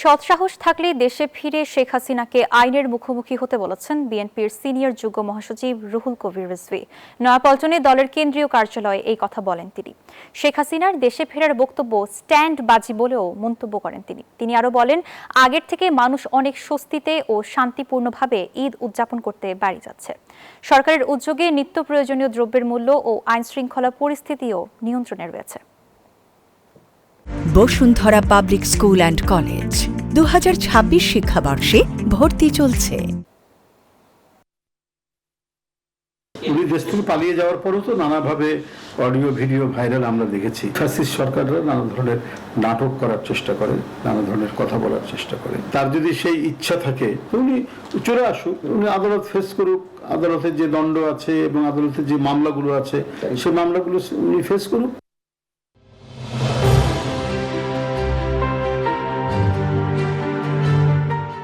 সৎসাহস থাকলে দেশে ফিরে শেখ হাসিনাকে আইনের মুখোমুখি হতে বলেছেন বিএনপির সিনিয়র যুগ্ম মহাসচিব রুহুল কবির রিজভী। নয়াপল্টনে দলের কেন্দ্রীয় কার্যালয়ে এই কথা বলেন তিনি। শেখ হাসিনার দেশে ফেরার বক্তব্য স্ট্যান্ড বাজি বলেও মন্তব্য করেন তিনি আরও বলেন, আগের থেকে মানুষ অনেক স্বস্তিতে ও শান্তিপূর্ণভাবে ঈদ উদযাপন করতে বাড়ি যাচ্ছে। সরকারের উদ্যোগে নিত্য প্রয়োজনীয় দ্রব্যের মূল্য ও আইন শৃঙ্খলা পরিস্থিতিও নিয়ন্ত্রণে রয়েছে। Bashundhara public school and college 2026 শিক্ষাবর্ষে ভর্তি চলছে। উনি দেশ থেকে পালিয়ে যাওয়ার পরও তো নানাভাবে অডিও ভিডিও ভাইরাল আমরা দেখেছি। ফ্যাসিস্ট সরকাররা নানা ধরনের নাটক করার চেষ্টা করে, নানা ধরনের কথা বলার চেষ্টা করে। তার যদি সেই ইচ্ছা থাকে উনি চলে আসুক, উনি আদালত ফেস করুক, আদালতের যে দণ্ড আছে এবং আদালতের যে মামলাগুলো আছে সেই মামলাগুলো উনি ফেস করুক।